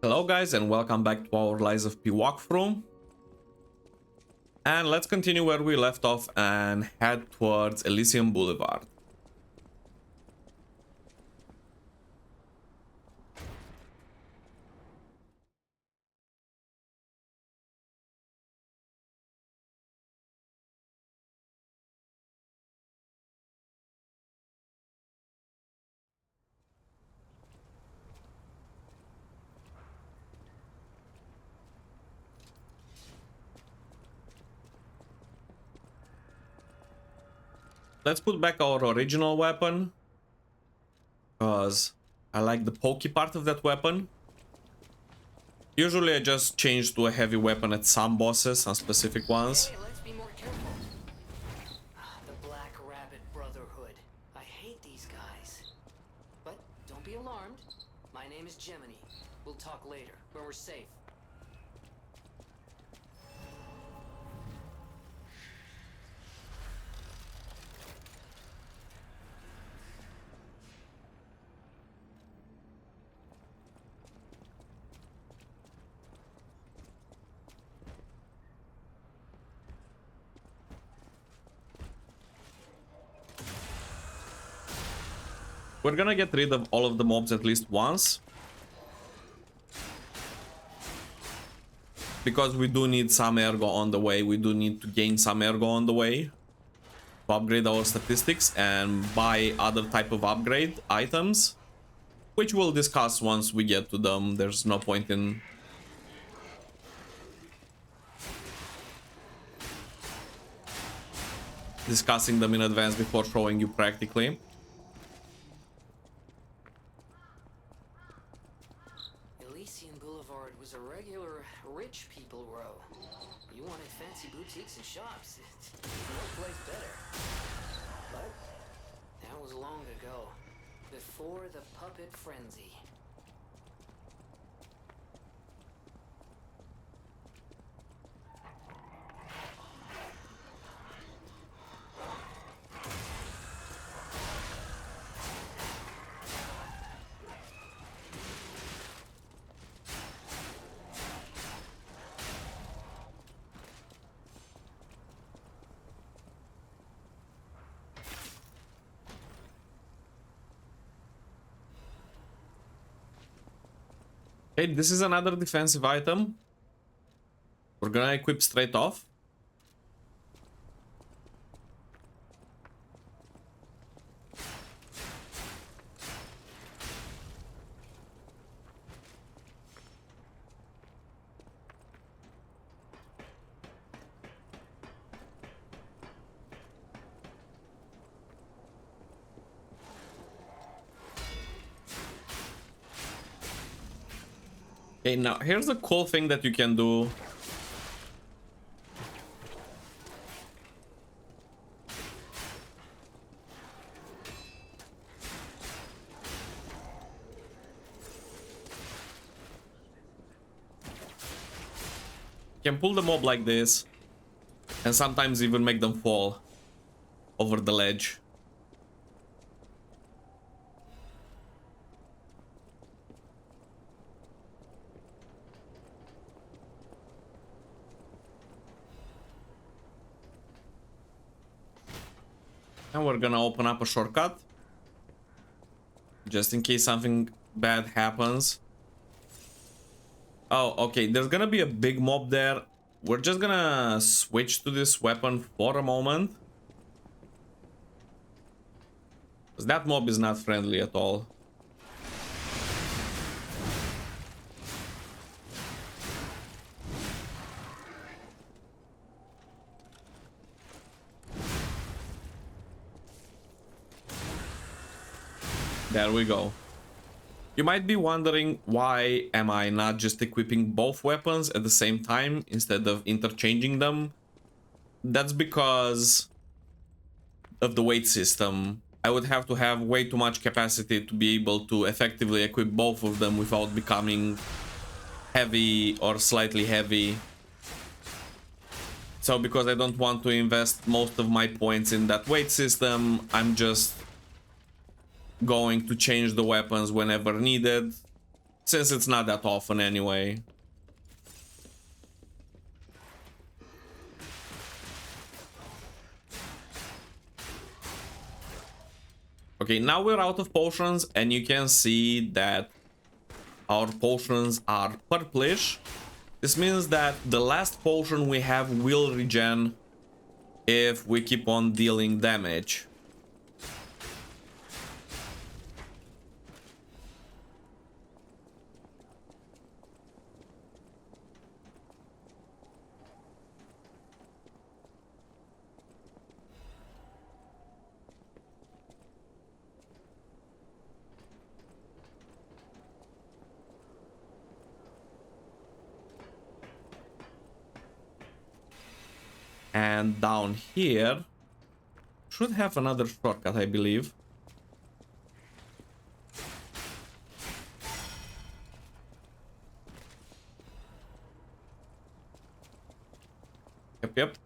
Hello guys and welcome back to our Lies of P walkthrough. And let's continue where we left off and head towards Elysion Boulevard. Let's put back our original weapon, because I like the pokey part of that weapon. Usually I just change to a heavy weapon at some bosses, some specific ones. Hey, let's be more careful. The Black Rabbit Brotherhood. I hate these guys. But don't be alarmed. My name is Gemini. We'll talk later, when we're safe. We're gonna get rid of all of the mobs at least once, because we do need some ergo on the way. We do need to gain some ergo on the way to upgrade our statistics and buy other type of upgrade items, which we'll discuss once we get to them. There's no point in discussing them in advance before showing you practically. Elysion boulevard was a regular rich people row. You wanted fancy boutiques and shops. No place better. But that was long ago. Before the puppet frenzy. Okay, this is another defensive item. We're gonna equip straight off. Okay, now here's a cool thing that you can do. You can pull the mob like this, and sometimes even make them fall over the ledge. And we're gonna open up a shortcut, just in case something bad happens. Oh, okay, there's gonna be a big mob there. We're just gonna switch to this weapon for a moment, because that mob is not friendly at all. There we go. You might be wondering, why am I not just equipping both weapons at the same time instead of interchanging them? That's because of the weight system. I would have to have way too much capacity to be able to effectively equip both of them without becoming heavy or slightly heavy. So because I don't want to invest most of my points in that weight system, I'm just going to change the weapons whenever needed since it's not that often anyway. Okay, now we're out of potions, and you can see that our potions are purplish. This means that the last potion we have will regen if we keep on dealing damage. And down here should have another shortcut, I believe. Yep.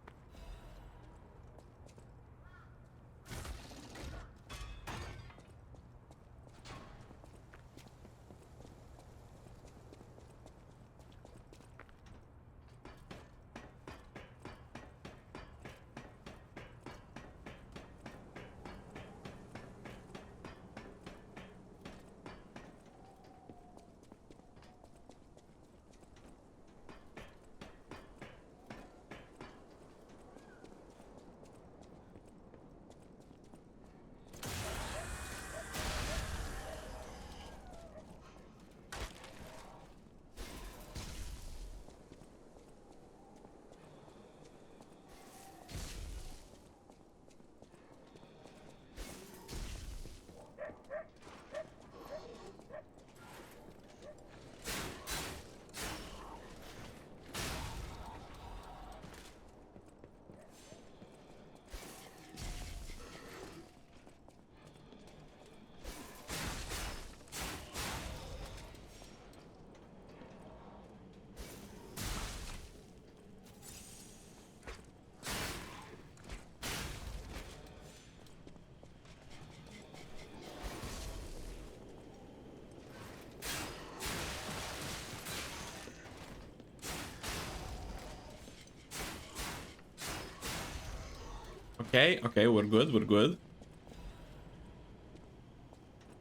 Okay, we're good.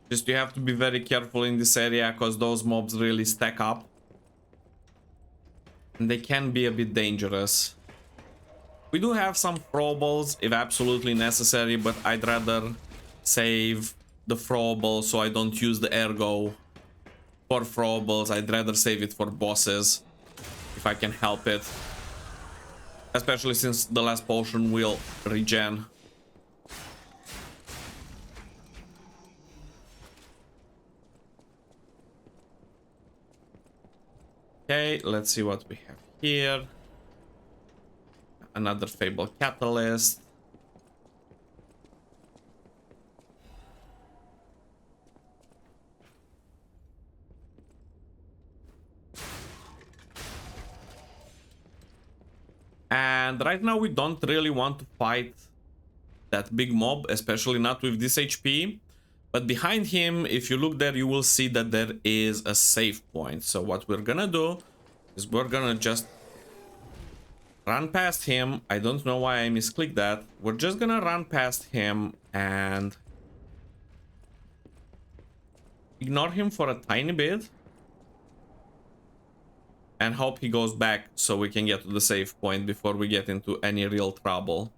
Just you have to be very careful in this area because those mobs really stack up. And they can be a bit dangerous. We do have some throwables if absolutely necessary, but I'd rather save the throwable so I don't use the ergo for throwables. I'd rather save it for bosses if I can help it. Especially since the last potion will regen. Okay, let's see what we have here. Another Fable Catalyst. And right now we don't really want to fight that big mob, especially not with this HP. But behind him, if you look there, you will see that there is a save point. So what we're gonna do is we're gonna just run past him. I don't know why I misclicked that. We're just gonna run past him and ignore him for a tiny bit. And hope he goes back so we can get to the save point before we get into any real trouble.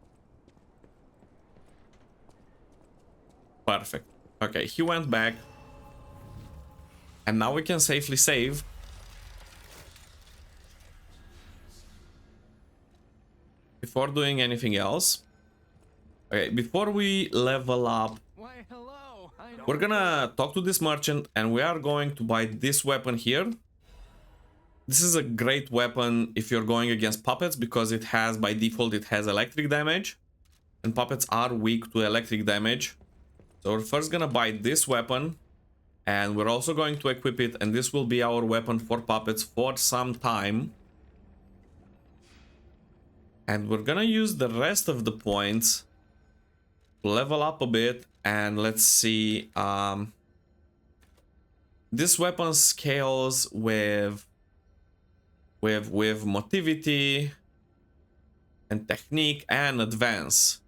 Perfect. Okay, he went back. And now we can safely save. Before doing anything else. Okay, before we level up, Why, hello. we're gonna talk to this merchant and we are going to buy this weapon here. This is a great weapon if you're going against puppets because it has, by default, it has electric damage. And puppets are weak to electric damage. So we're first gonna buy this weapon. And we're also going to equip it. And this will be our weapon for puppets for some time. And we're gonna use the rest of the points to level up a bit. And let's see... This weapon scales with motivity and technique and advance.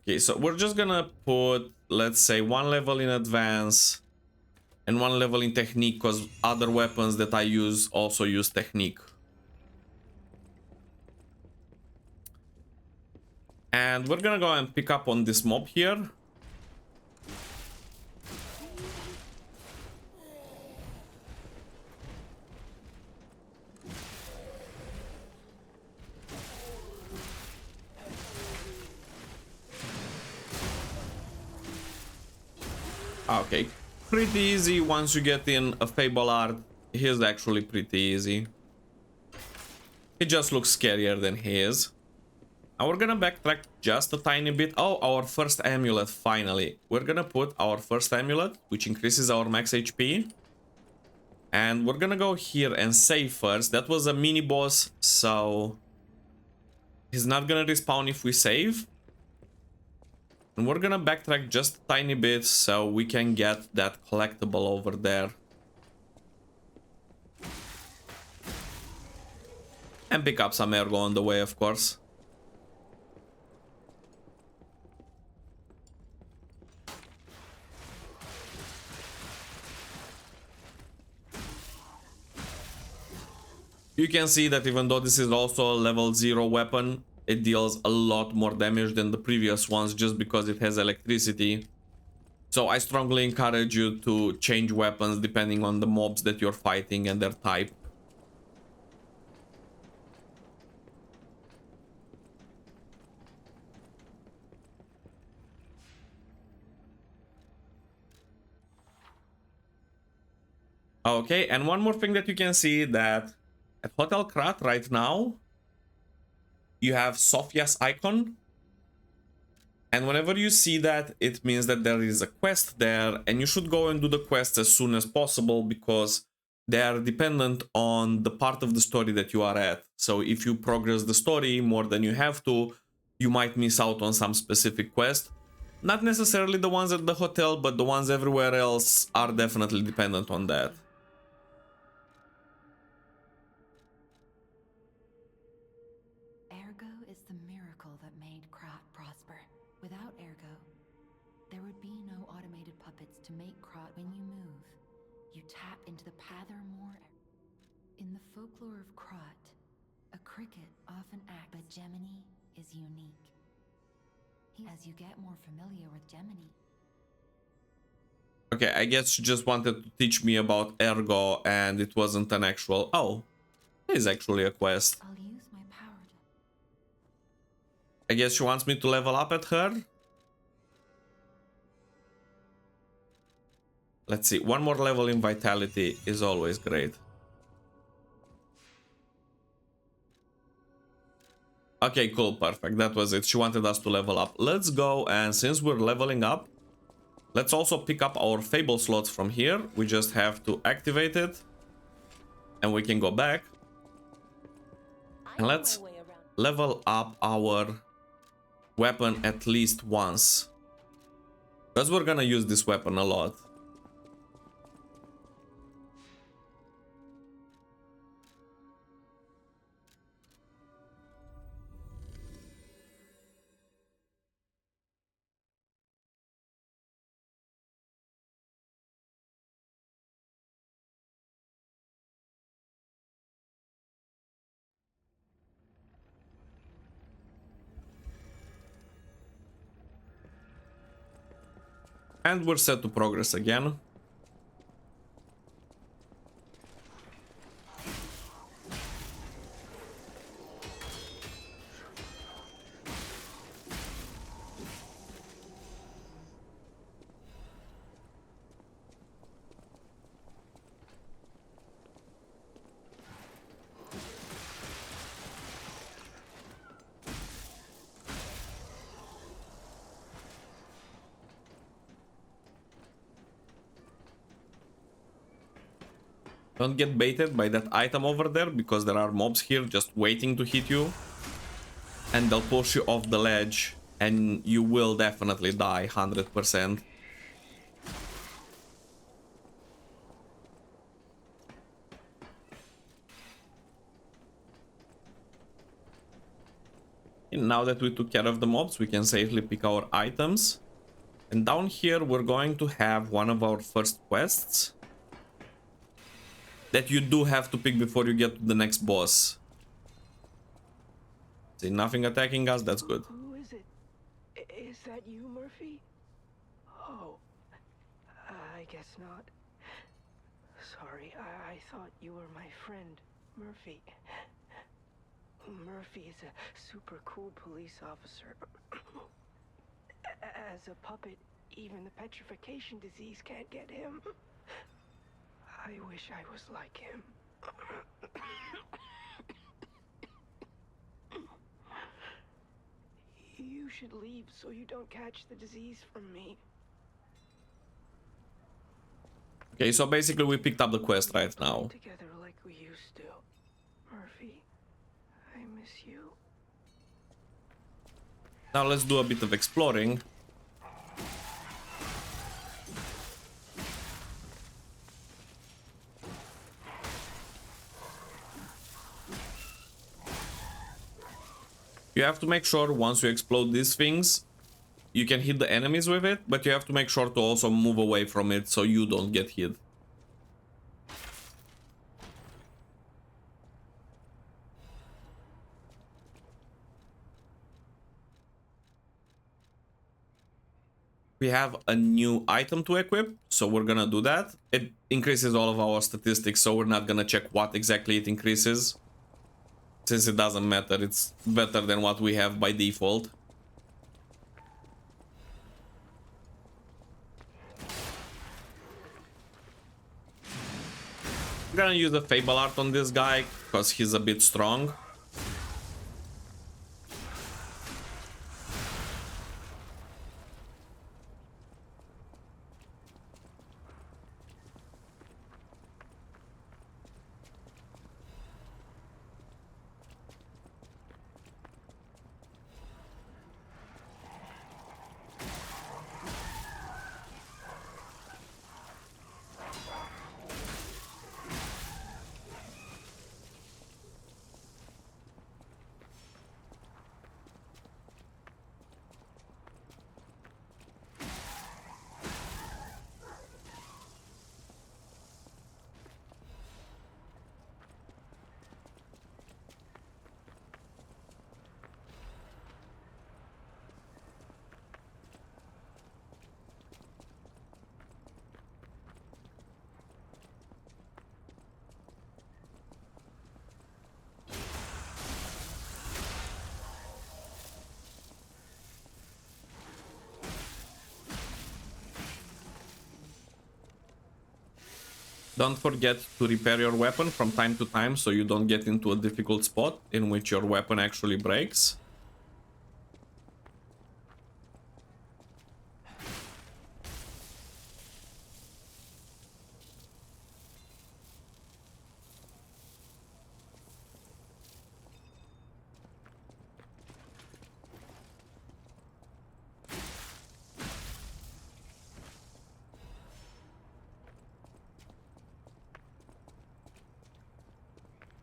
Okay, so we're just gonna put, let's say, 1 level in advance and 1 level in technique, because other weapons that I use also use technique. And we're gonna go and pick up on this mob here. Okay, pretty easy once you get in a Fable art. He's actually pretty easy. He just looks scarier than he is. And we're gonna backtrack just a tiny bit. Oh, our first amulet, finally. We're gonna put our first amulet, which increases our max HP. And we're gonna go here and save first. That was a mini boss, so he's not gonna respawn if we save. And we're gonna backtrack just a tiny bit so we can get that collectible over there. And pick up some ergo on the way, of course. You can see that even though this is also a level 0 weapon, it deals a lot more damage than the previous ones just because it has electricity. So I strongly encourage you to change weapons depending on the mobs that you're fighting and their type. Okay, and one more thing that you can see, that at Hotel Krat right now, you have Sophia's icon. And whenever you see that, it means that there is a quest there, and you should go and do the quest as soon as possible because they are dependent on the part of the story that you are at. So if you progress the story more than you have to, you might miss out on some specific quest. Not necessarily the ones at the hotel, but the ones everywhere else are definitely dependent on that. Ergo is the miracle that made Krat prosper. Without Ergo, there would be no automated puppets to make Krat. When you move, you tap into the pather more. In the folklore of Krat, a cricket often acts, but Gemini is unique. As you get more familiar with Gemini. Okay, I guess she just wanted to teach me about Ergo and it wasn't an actual... Oh, it is actually a quest. I'll use my power to... I guess she wants me to level up at her. Let's see, 1 more level in Vitality is always great. Okay, cool, perfect. That was it. She wanted us to level up. Let's go, and since we're leveling up, let's also pick up our Fable slots from here. We just have to activate it, and we can go back. And let's level up our weapon at least once, because we're gonna use this weapon a lot. And we're set to progress again. Don't get baited by that item over there, because there are mobs here just waiting to hit you. And they'll push you off the ledge, and you will definitely die 100%. And now that we took care of the mobs, we can safely pick our items. And down here, we're going to have one of our first quests that you do have to pick before you get to the next boss. See, nothing attacking us, that's good. Who is it? Is that you, Murphy? Oh, I guess not. Sorry, I thought you were my friend, Murphy. Murphy is a super cool police officer. As a puppet, even the petrification disease can't get him. I wish I was like him. You should leave so you don't catch the disease from me. Okay, so basically we picked up the quest right now. Together like we used to. Murphy, I miss you. Now let's do a bit of exploring. You have to make sure once you explode these things, you can hit the enemies with it, but you have to make sure to also move away from it so you don't get hit. We have a new item to equip, so we're gonna do that. It increases all of our statistics, so we're not gonna check what exactly it increases. Since it doesn't matter, it's better than what we have by default. I'm gonna use the Fable Art on this guy, because he's a bit strong. Don't forget to repair your weapon from time to time so you don't get into a difficult spot in which your weapon actually breaks.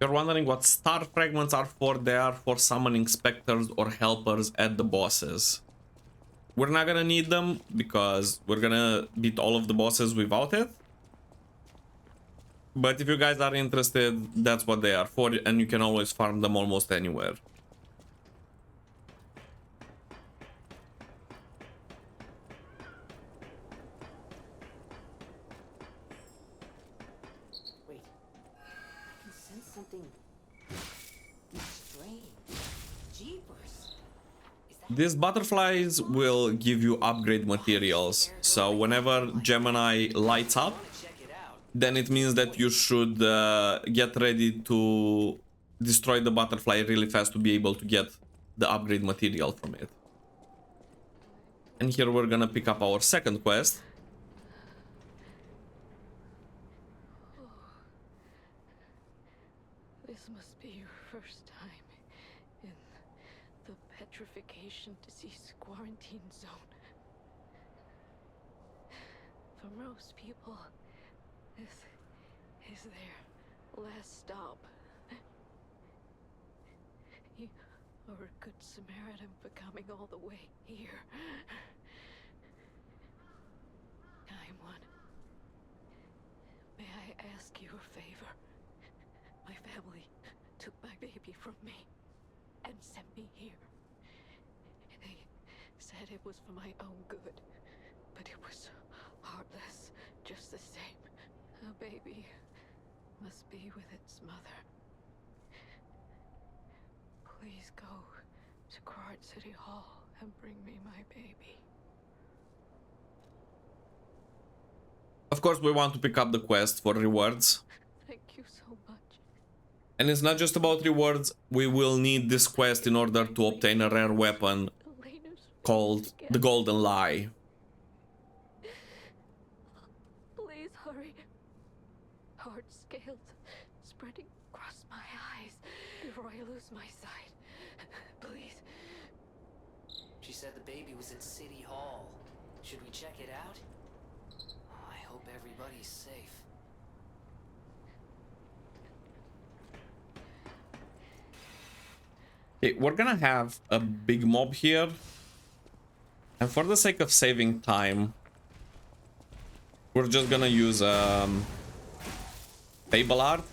You're wondering what star fragments are for? They are for summoning specters or helpers at the bosses. We're not gonna need them because we're gonna beat all of the bosses without it. But if you guys are interested, that's what they are for, and you can always farm them almost anywhere. Wait. I can sense something strange. Jeepers. Is that These butterflies will give you upgrade materials. So whenever Gemini lights up, check it out? then it means that you should get ready to destroy the butterfly really fast to be able to get the upgrade material from it. And here we're gonna pick up our second quest. This must be your first time in the petrification disease quarantine zone. For most people, this is their last stop. You or a good Samaritan for coming all the way here. I'm one. May I ask you a favor? My family took my baby from me and sent me here. They said it was for my own good, but it was heartless just the same. A baby must be with its mother. Please go to Krat City Hall and bring me my baby. Of course, we want to pick up the quest for rewards. Thank you so much. And it's not just about rewards, we will need this quest in order to obtain a rare weapon Elena's called the Golden Lie. Please hurry. Hard scales spreading across my eyes before I lose my sight. Please. She said the baby was at City Hall. Should we check it out? Oh, I hope everybody's safe. Okay, we're gonna have a big mob here. And for the sake of saving time, we're just gonna use Fable Art.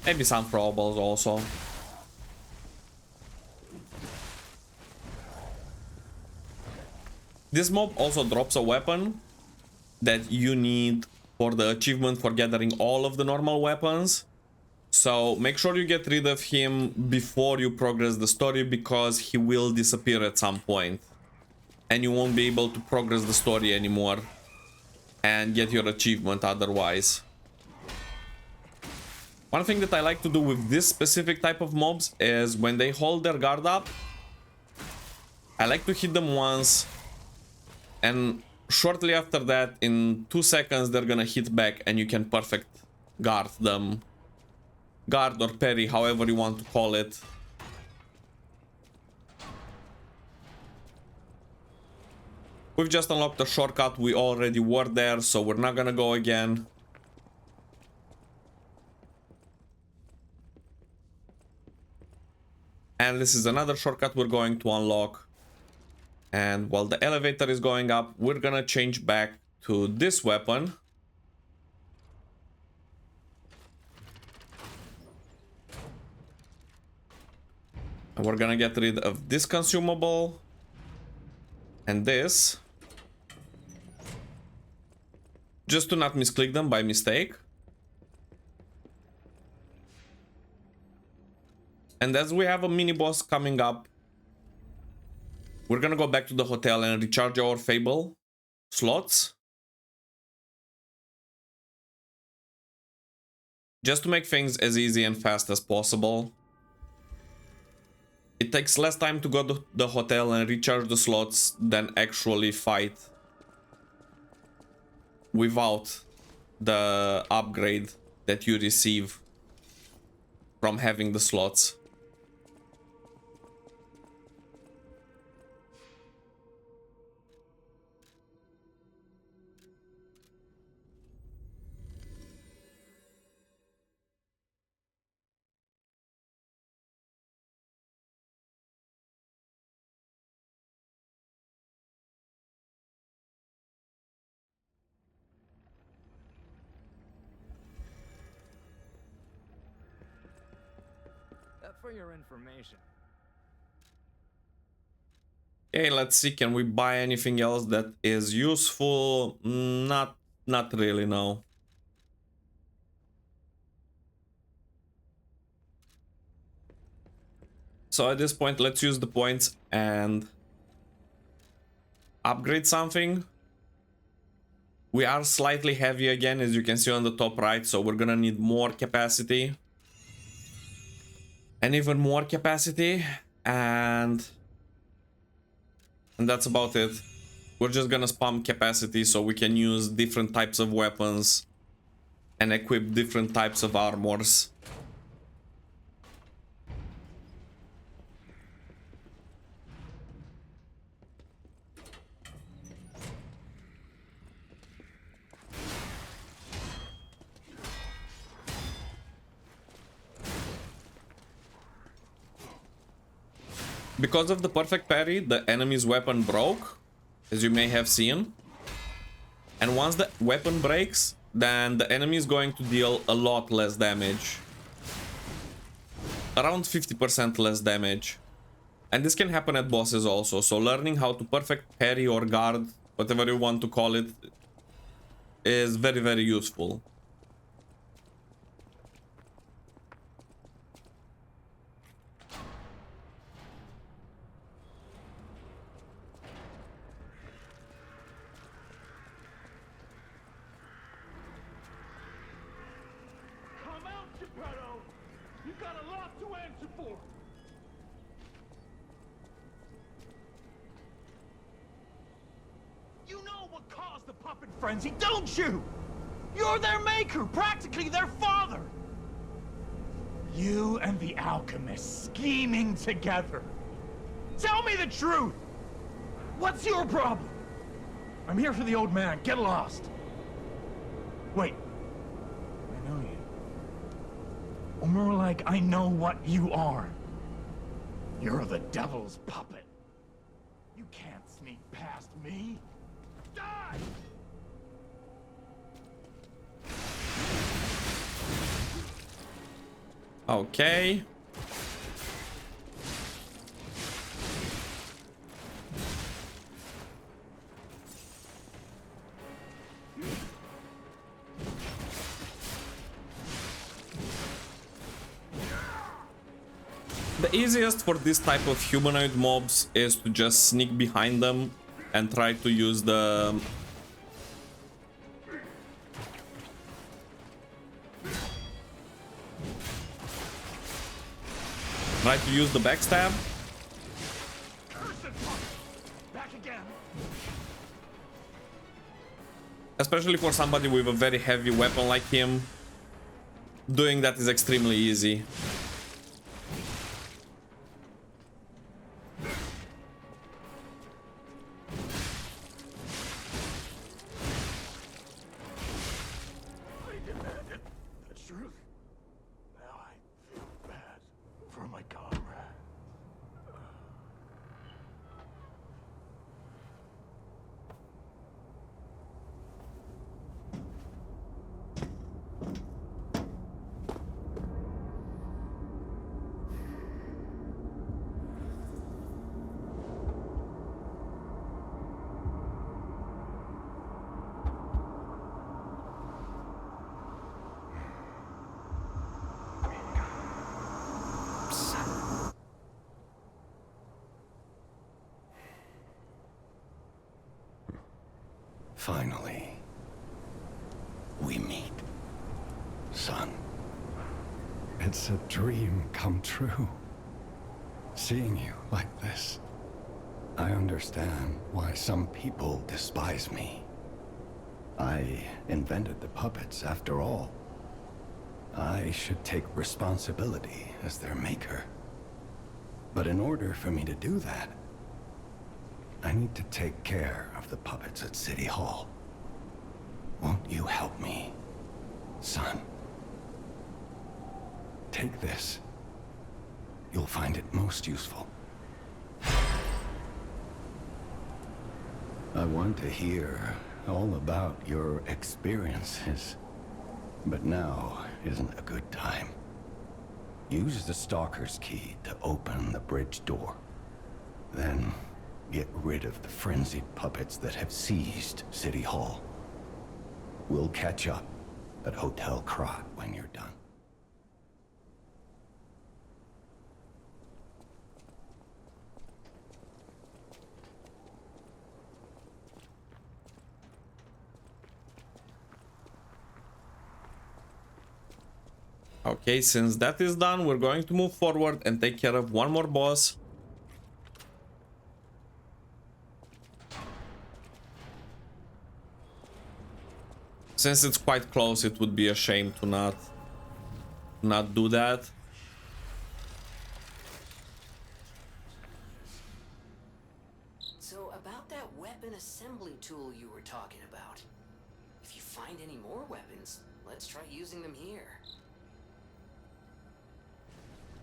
Maybe some probables also. This mob also drops a weapon that you need for the achievement for gathering all of the normal weapons. So make sure you get rid of him before you progress the story, because he will disappear at some point. And you won't be able to progress the story anymore and get your achievement otherwise. One thing that I like to do with this specific type of mobs is when they hold their guard up, I like to hit them once, and shortly after that, in 2 seconds, they're gonna hit back and you can perfect guard them. Guard or parry, however you want to call it. We've just unlocked a shortcut, we already were there, so we're not gonna go again. And this is another shortcut we're going to unlock. And while the elevator is going up, we're gonna change back to this weapon. And we're gonna get rid of this consumable and this, just to not misclick them by mistake. And as we have a mini boss coming up, we're gonna go back to the hotel and recharge our Fable slots, just to make things as easy and fast as possible. It takes less time to go to the hotel and recharge the slots than actually fight without the upgrade that you receive from having the slots. For your information. Okay, let's see, can we buy anything else that is useful? Not really, no. So at this point, let's use the points and upgrade something. We are slightly heavy again, as you can see on the top right, so we're gonna need more capacity. And even more capacity, and that's about it. We're just gonna spam capacity so we can use different types of weapons and equip different types of armors. Because of the perfect parry, the enemy's weapon broke, as you may have seen. And once the weapon breaks, then the enemy is going to deal a lot less damage. Around 50% less damage. And this can happen at bosses also, so learning how to perfect parry or guard, whatever you want to call it, is very, very useful. Frenzy, don't you? You're their maker, practically their father. You and the alchemist scheming together. Tell me the truth. What's your problem? I'm here for the old man. Get lost. Wait. I know you. Or more like, I know what you are. You're the devil's puppet. You can't sneak past me. Die! Okay. The easiest for this type of humanoid mobs is to just sneak behind them and try to use the backstab. Back again. Especially for somebody with a very heavy weapon like him, doing that is extremely easy. Finally, we meet, son. It's a dream come true. Seeing you like this. I understand why some people despise me. I invented the puppets after all. I should take responsibility as their maker. But in order for me to do that, I need to take care of the puppets at City Hall. Won't you help me, son? Take this. You'll find it most useful. I want to hear all about your experiences, but now isn't a good time. Use the Stalker's key to open the bridge door. Then get rid of the frenzied puppets that have seized City Hall. We'll catch up at Hotel Krat when you're done. Okay, since that is done, we're going to move forward and take care of one more boss. Since it's quite close, it would be a shame to not do that. So about that weapon assembly tool you were talking about. If you find any more weapons, let's try using them here.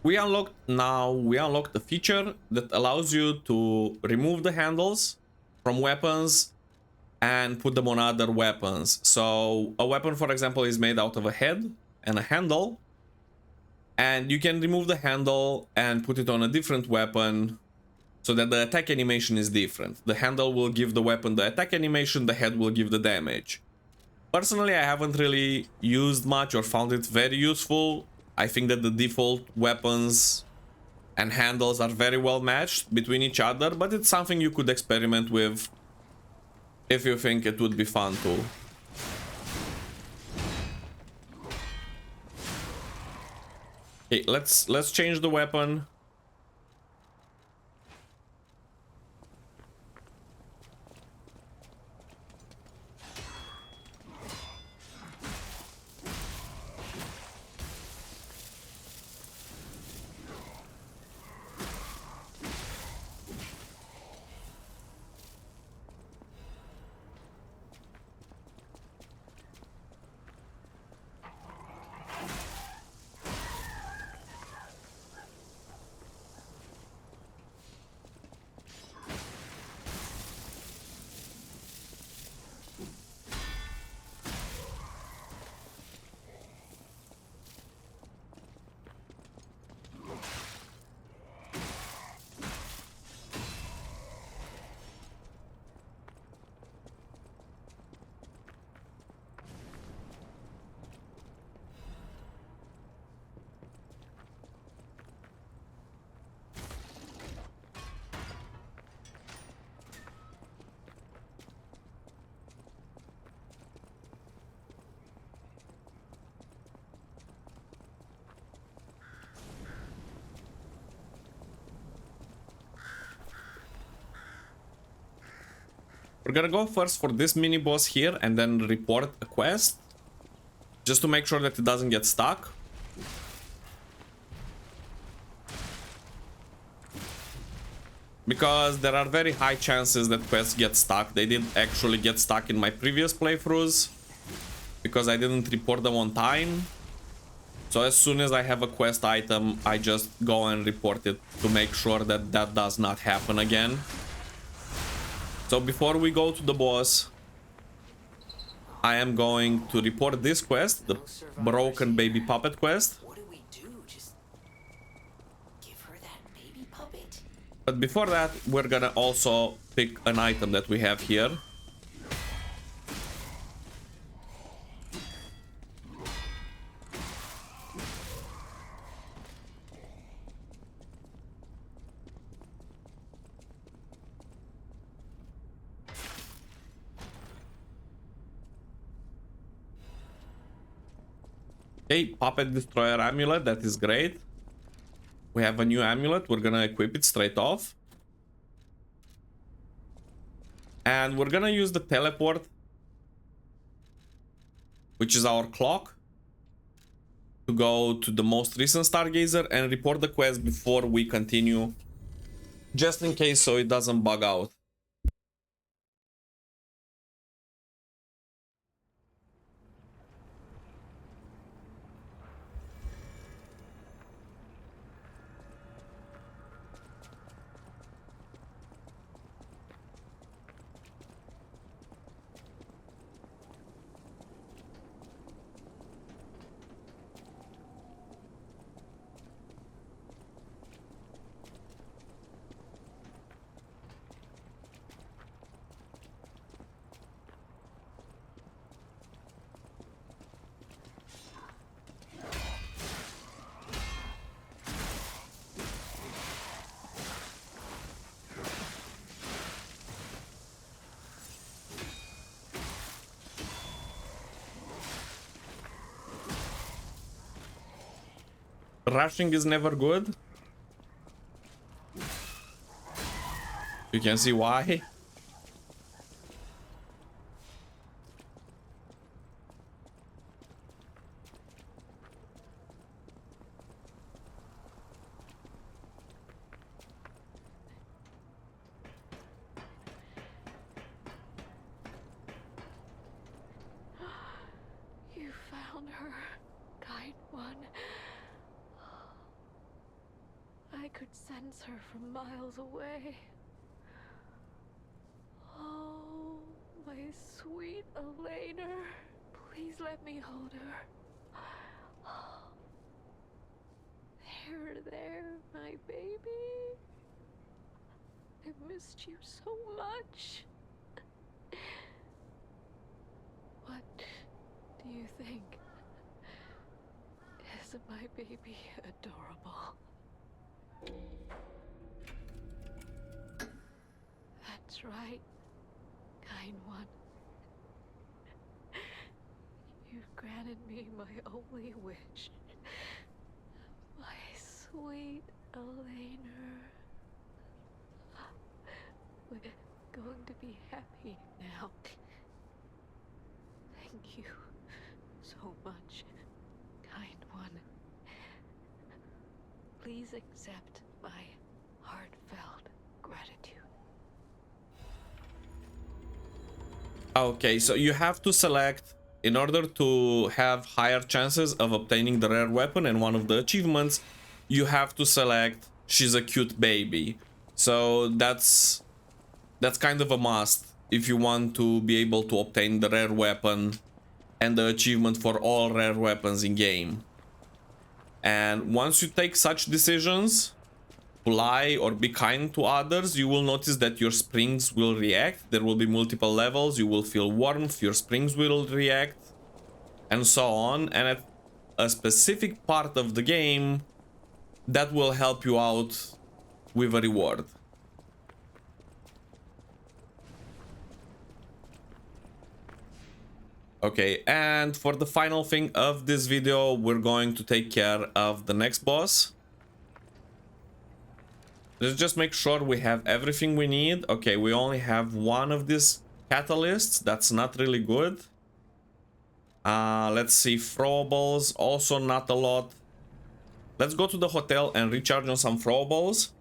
we unlocked a feature that allows you to remove the handles from weapons and put them on other weapons. So a weapon, for example, is made out of a head and a handle, and you can remove the handle and put it on a different weapon so that the attack animation is different. The handle will give the weapon the attack animation, the head will give the damage. Personally, I haven't really used much or found it very useful. I think that the default weapons and handles are very well matched between each other, but it's something you could experiment with if you think it would be fun to. Okay, let's change the weapon. We're gonna go first for this mini boss here and then report a quest, just to make sure that it doesn't get stuck. Because there are very high chances that quests get stuck. They did actually get stuck in my previous playthroughs because I didn't report them on time. So as soon as I have a quest item, I just go and report it to make sure that that does not happen again. So before we go to the boss, I am going to report this quest, the broken baby puppet quest. What do we do? Just give her that baby puppet? But before that, we're gonna also pick an item that we have here. Okay, Puppet Destroyer Amulet, that is great. We have a new amulet, we're gonna equip it straight off. And we're gonna use the teleport, which is our clock, to go to the most recent Stargazer and report the quest before we continue, just in case so it doesn't bug out. Rushing is never good. You can see why. You found her, kind one. could sense her from miles away. Oh, my sweet Elena. Please let me hold her. There, my baby. I missed you so much. What do you think? Isn't my baby adorable? That's right, kind one. You've granted me my only wish. My sweet Elena. We're going to be happy now. Thank you so much, kind one. Please accept my heartfelt gratitude. Okay, so you have to select, in order to have higher chances of obtaining the rare weapon and one of the achievements, you have to select she's a cute baby. So that's kind of a must if you want to be able to obtain the rare weapon and the achievement for all rare weapons in game. And once you take such decisions, to lie or be kind to others, you will notice that your springs will react. There will be multiple levels. You will feel warmth, your springs will react, and so on. And at a specific part of the game, that will help you out with a reward. Okay, and for the final thing of this video, we're going to take care of the next boss. Let's just make sure we have everything we need. Okay, we only have one of these catalysts. That's not really good. Let's see, throwables, also not a lot. Let's go to the hotel and recharge on some throwables.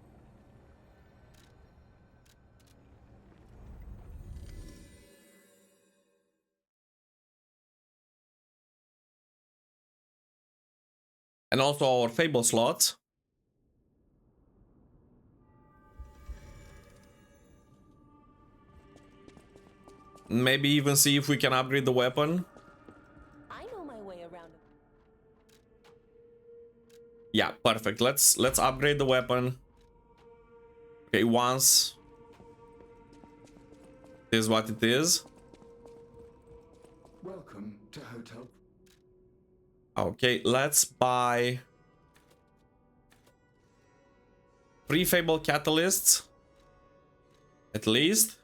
And also our Fable slots. Maybe even see if we can upgrade the weapon. I know my way around. Yeah, perfect. Let's upgrade the weapon. Okay, once. This is what it is. Welcome to Hotel. Okay, let's buy 3 Fable catalysts. At least.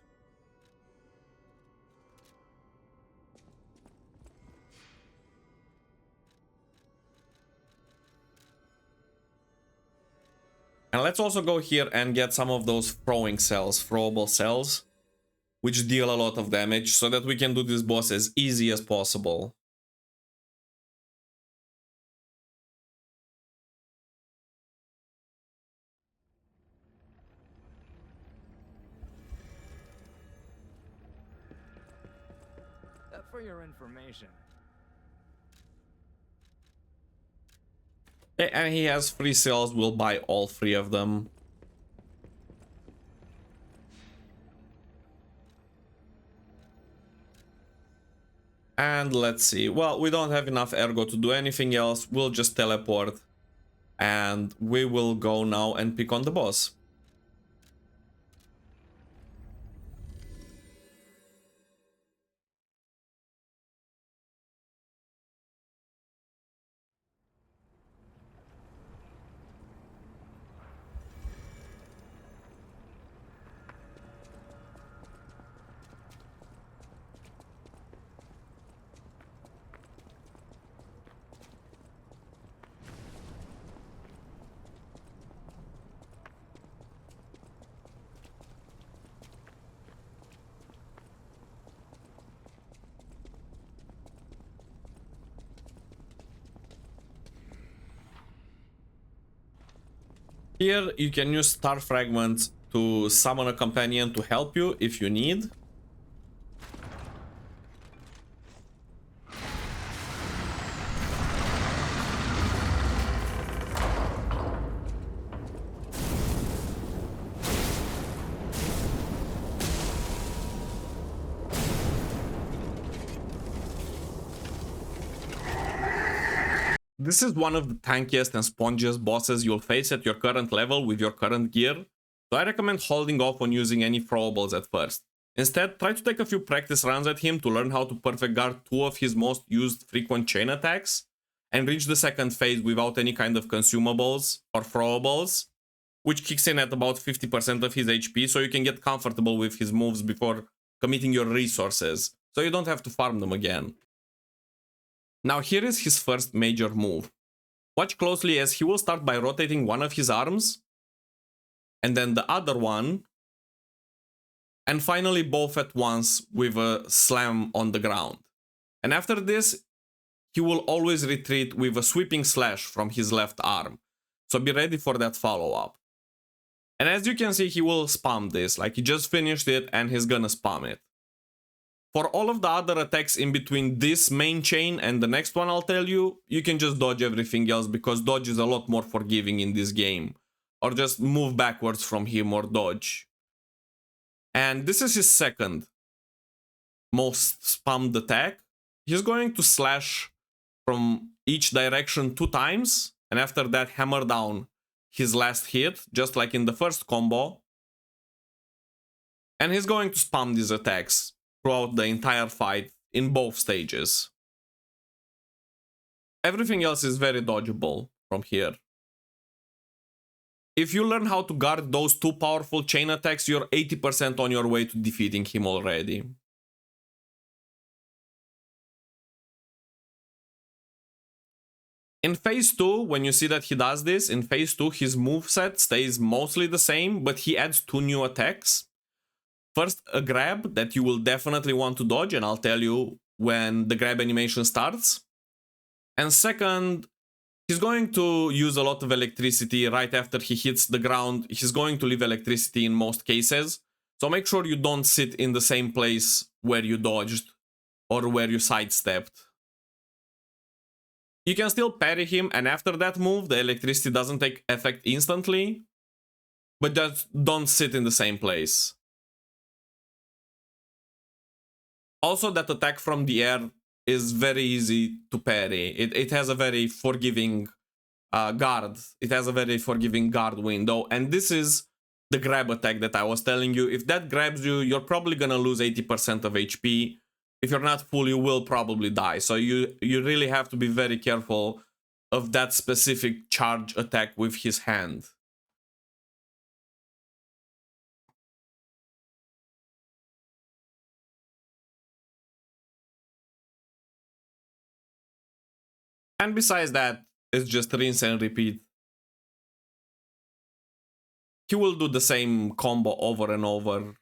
And let's also go here and get some of those throwing cells, throwable cells, which deal a lot of damage, so that we can do this boss as easy as possible. For your information. Okay, and he has 3 cells, we'll buy all 3 of them. And let's see, well, we don't have enough ergo to do anything else, we'll just teleport. And we will go now and pick on the boss. Here you can use star fragments to summon a companion to help you if you need. This is one of the tankiest and spongiest bosses you'll face at your current level with your current gear, so I recommend holding off on using any throwables at first. Instead, try to take a few practice runs at him to learn how to perfect guard 2 of his most used frequent chain attacks, and reach the second phase without any kind of consumables or throwables, which kicks in at about 50% of his HP, so you can get comfortable with his moves before committing your resources, so you don't have to farm them again. Now here is his first major move. Watch closely as he will start by rotating one of his arms, and then the other one, and finally both at once with a slam on the ground. And after this, he will always retreat with a sweeping slash from his left arm, so be ready for that follow-up. And as you can see, he will spam this, like he just finished it and he's gonna spam it. For all of the other attacks in between this main chain and the next one I'll tell you, you can just dodge everything else because dodge is a lot more forgiving in this game. Or just move backwards from him or dodge. And this is his second most spammed attack. He's going to slash from each direction 2 times, and after that hammer down his last hit, just like in the first combo. And he's going to spam these attacks throughout the entire fight in both stages. Everything else is very dodgeable from here. If you learn how to guard those 2 powerful chain attacks, you're 80% on your way to defeating him already. In phase 2, when you see that he does this, in phase 2 his moveset stays mostly the same, but he adds 2 new attacks. First, a grab that you will definitely want to dodge, and I'll tell you when the grab animation starts. And second, he's going to use a lot of electricity right after he hits the ground. He's going to leave electricity in most cases, so make sure you don't sit in the same place where you dodged or where you sidestepped. You can still parry him, and after that move, the electricity doesn't take effect instantly, but just don't sit in the same place. Also, that attack from the air is very easy to parry. It has a very forgiving guard. It has a very forgiving guard window, and this is the grab attack that I was telling you. If that grabs you, you're probably gonna lose 80% of HP. If you're not full, you will probably die. So you really have to be very careful of that specific charge attack with his hand. And besides that, it's just rinse and repeat. He will do the same combo over and over.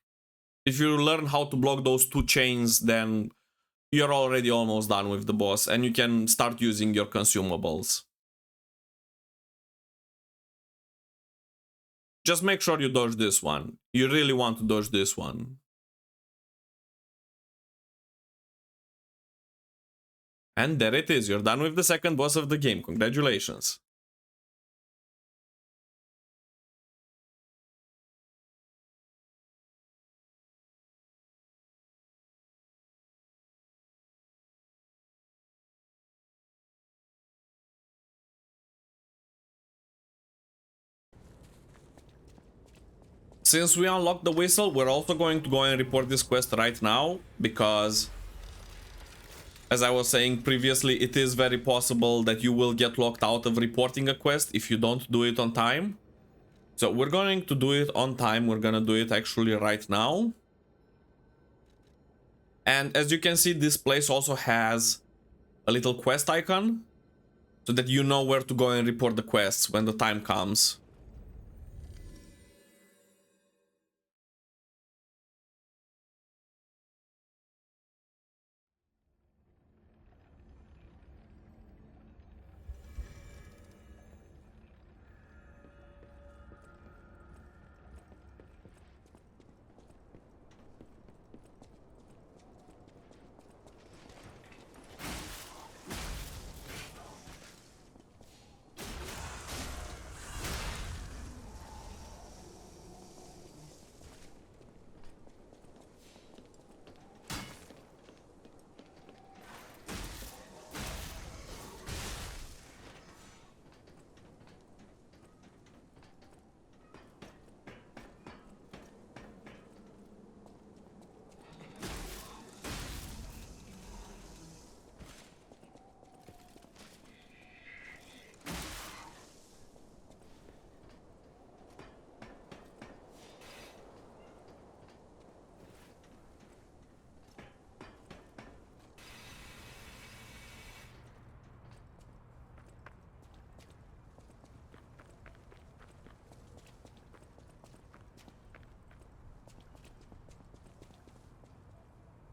If you learn how to block those 2 chains, then you're already almost done with the boss, and you can start using your consumables. Just make sure you dodge this one. You really want to dodge this one. And there it is, you're done with the second boss of the game. Congratulations. Since we unlocked the whistle, we're also going to go and report this quest right now, because as I was saying previously, it is very possible that you will get locked out of reporting a quest if you don't do it on time. So we're going to do it on time. We're gonna do it actually right now. And as you can see, this place also has a little quest icon, so that you know where to go and report the quests when the time comes.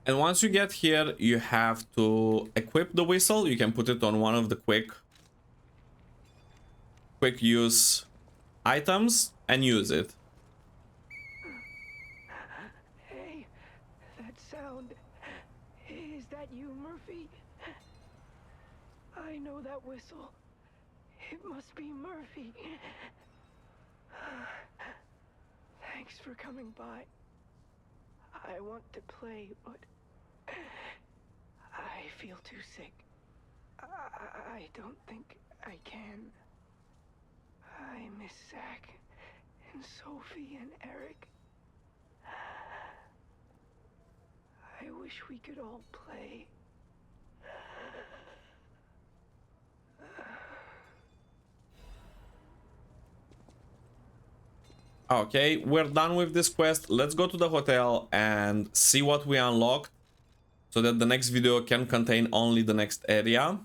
And once you get here, you have to equip the whistle. You can put it on one of the quick use items and use it. Hey, that sound. Is that you, Murphy? I know that whistle. It must be Murphy. Thanks for coming by. I want to play, but I feel too sick. I don't think I can. I miss Zach and Sophie and Eric. I wish we could all play. Okay, we're done with this quest. Let's go to the hotel and see what we unlocked so that the next video can contain only the next area.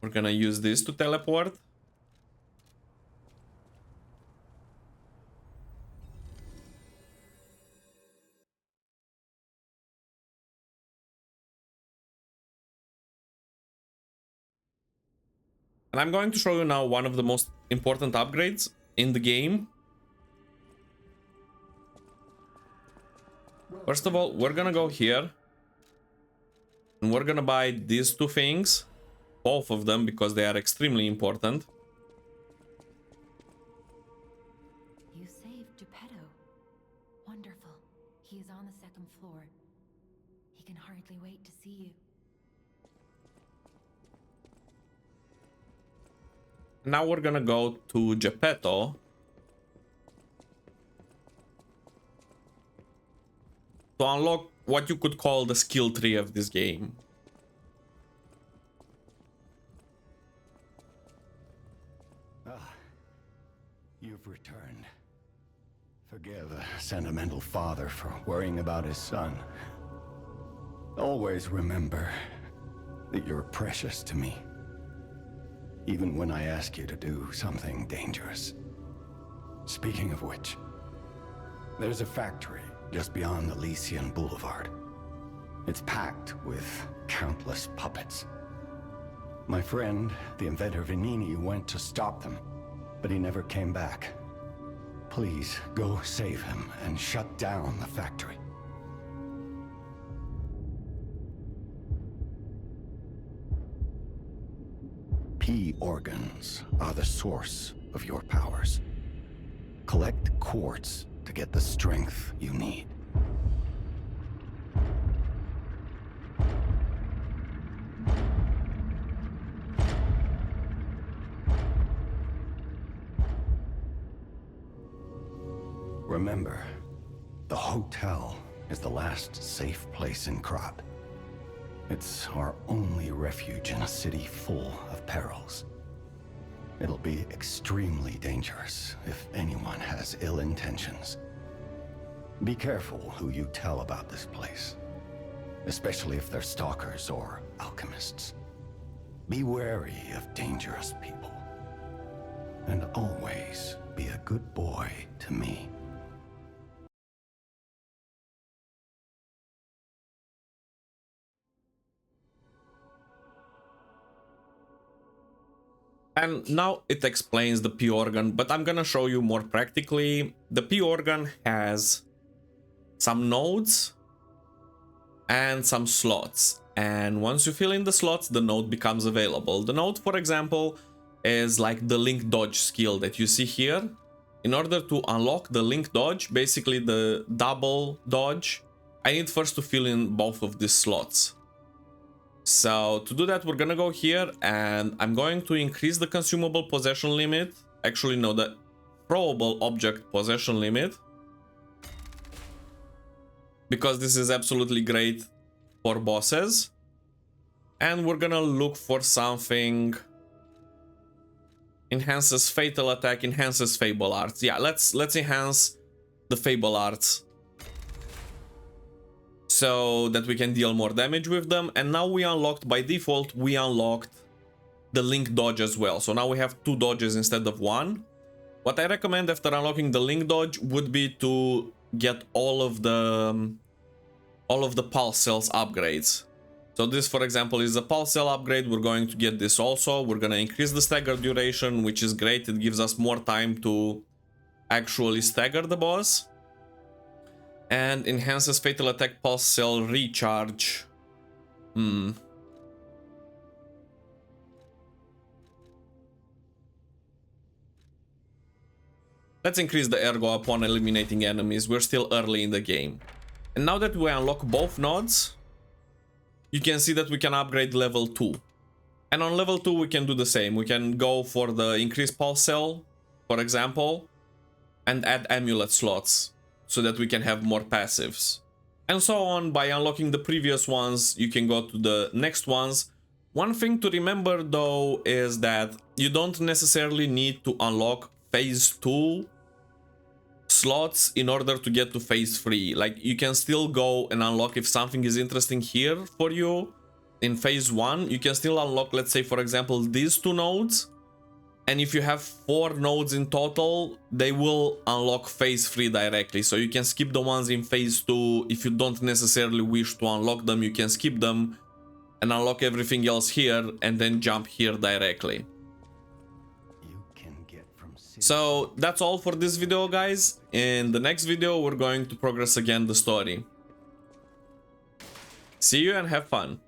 We're gonna use this to teleport. And I'm going to show you now one of the most important upgrades in the game. First of all, we're gonna go here and we're gonna buy these two things, both of them, because they are extremely important. You saved Geppetto. Wonderful. He is on the second floor. He can hardly wait to see you. Now we're gonna go to Geppetto to unlock what you could call the skill tree of this game. Ah, you've returned. Forgive a sentimental father for worrying about his son. Always remember that you're precious to me, even when I ask you to do something dangerous. Speaking of which, there's a factory just beyond Elysion boulevard. It's packed with countless puppets. My friend, the inventor Vanini, went to stop them, but he never came back. Please, go save him and shut down the factory. P organs are the source of your powers. Collect quartz to get the strength you need. Remember, the hotel is the last safe place in Krat. It's our only refuge in a city full of perils. It'll be extremely dangerous if anyone has ill intentions. Be careful who you tell about this place, especially if they're stalkers or alchemists. Be wary of dangerous people. And always be a good boy to me. And now it explains the P organ, but I'm gonna show you more practically. The P organ has some nodes and some slots. And once you fill in the slots, the node becomes available. The node, for example, is like the link dodge skill that you see here. In order to unlock the link dodge, basically the double dodge, I need first to fill in both of these slots. So to do that, we're gonna go here and I'm going to increase the consumable possession limit. Actually, no, the throwable object possession limit. Because this is absolutely great for bosses. And we're gonna look for something. Enhances fatal attack, enhances fable arts. Yeah, let's enhance the fable arts, so that we can deal more damage with them. And now we unlocked, by default, we unlocked the link dodge as well. So now we have 2 dodges instead of 1. What I recommend after unlocking the link dodge would be to get all of the all of the pulse cells upgrades. So this, for example, is a pulse cell upgrade. We're going to get this also. We're going to increase the stagger duration, which is great. It gives us more time to actually stagger the boss. And enhances fatal attack pulse cell recharge. Let's increase the ergo upon eliminating enemies. We're still early in the game. And now that we unlock both nodes, you can see that we can upgrade level 2. And on level 2 we can do the same. We can go for the increased pulse cell, for example, and add amulet slots so that we can have more passives. And so on. By unlocking the previous ones, you can go to the next ones. One thing to remember though is that you don't necessarily need to unlock phase 2 slots in order to get to phase 3. Like, you can still go and unlock if something is interesting here for you in phase 1. You can still unlock, let's say, for example, these 2 nodes. And if you have 4 nodes in total, they will unlock phase 3 directly. So you can skip the ones in phase 2. If you don't necessarily wish to unlock them, you can skip them and unlock everything else here and then jump here directly. So that's all for this video, guys. In the next video, we're going to progress again the story. See you and have fun.